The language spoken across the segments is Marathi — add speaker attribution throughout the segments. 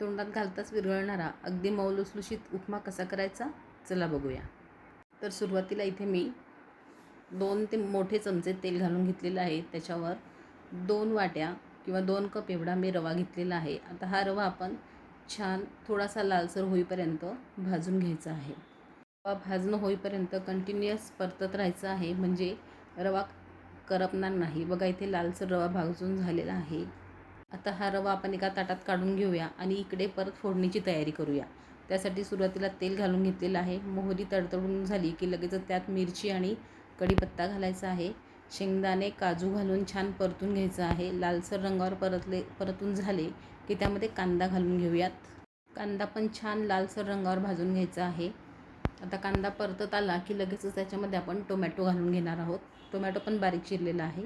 Speaker 1: तोंडात घालताच विरघळणारा अगदी मऊ लुसलुशीत उपमा कसा करायचा चला बघूया. तर सुरुवातीला इथे मी 2 ते मोठे चमचे तेल घालून घेतलेलं आहे. त्याच्यावर 2 वाट्या किंवा 2 कप एवढा मी रवा घेतलेला आहे. आता हा रवा आपण छान थोडासा लालसर होईपर्यंत भाजून घ्यायचा आहे. रवा भाजणं होईपर्यंत कंटिन्युअस परतत राहायचं आहे, म्हणजे रवा करपणार नाही. बघा इथे लालसर रवा भाजून झालेला आहे. आता हा रवा आपण एका ताटात काढून घेऊया आणि इकडे परत फोडणीची तयारी करूया. त्यासाठी सुरुवातीला तेल घालून घेतलेलं आहे. मोहरी तडतडून झाली की लगेच त्यात मिरची आणि कढीपत्ता घालायचा आहे. शेंगदाणे, काजू घालून छान परतून घ्यायचं आहे. लालसर रंगावर परतून झाले की त्यामध्ये कांदा घालून घेऊयात. कांदा पण छान लालसर रंगावर भाजून घ्यायचा आहे. आता कांदा परतत आला की लगेचच त्याच्यामध्ये आपण टोमॅटो घालून घेणार आहोत. टोमॅटो पण बारीक चिरलेला आहे.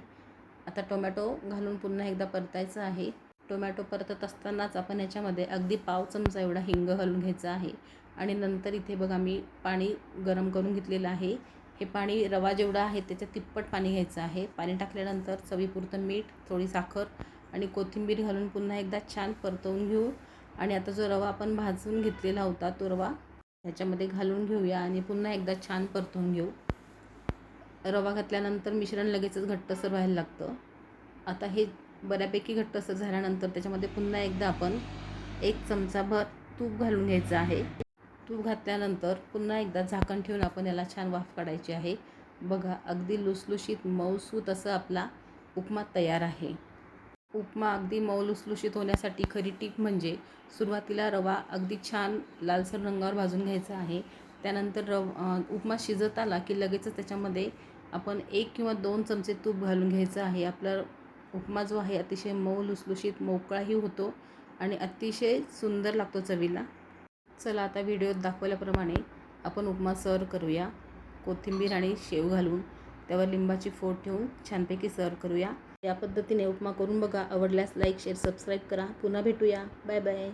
Speaker 1: आता टोमॅटो घालून पुन्हा एकदा परतायचं आहे. टोमॅटो परतत असतानाच आपण याच्यामध्ये अगदी पाव चमचा एवढा हिंग घालून घ्यायचा आहे आणि नंतर इथे बघा मी पाणी गरम करून घेतलेलं आहे. हे पाणी रवा जेवढा आहे त्याच्या तिप्पट पाणी घ्यायचं आहे. पाणी टाकल्यानंतर चवीपुरतं मीठ, थोडी साखर आणि कोथिंबीर घालून पुन्हा एकदा छान परतवून घेऊ आणि आता जो रवा आपण भाजून घेतलेला होता तो रवा ह्याच्यामध्ये घालून घेऊया आणि पुन्हा एकदा छान परतवून घेऊ. रवा घातल्यानंतर मिश्रण लगेचच घट्टसर व्हायला लागतं. आता हे बऱ्यापैकी घट्टसर झाल्यानंतर त्याच्यामध्ये पुन्हा एकदा आपण 1 चमचाभर तूप घालून घ्यायचं आहे. तूप घातल्यानंतर पुन्हा एकदा झाकण ठेवून आपण याला छान वाफ काढायची आहे. बघा अगदी लुसलुशीत मऊसूत असं आपला उपमा तयार आहे. उपमा अगदी मऊ लुसलुशीत होण्यासाठी खरी टीप म्हणजे सुरुवातीला रवा अगदी छान लालसर रंगावर भाजून घ्यायचा आहे. त्यानंतर उपमा शिजत आला की लगेचच त्याच्यामध्ये आपण 1 किंवा 2 चमचे तूप घालून घ्यायचं आहे. आपला उपमा जो आहे अतिशय मऊ लुसलुशीत मोकळाही होतो आणि अतिशय सुंदर लागतो चवीला. चला आता व्हिडिओत दाखवल्याप्रमाणे आपण उपमा सर्व करूया. कोथिंबीर आणि शेव घालून त्यावर लिंबाची फोड ठेवून छानपैकी सर्व करूया. या पद्धतीने उपमा करून बघा. आवडल्यास लाईक, शेअर, सबस्क्राईब करा. पुन्हा भेटूया. Bye bye.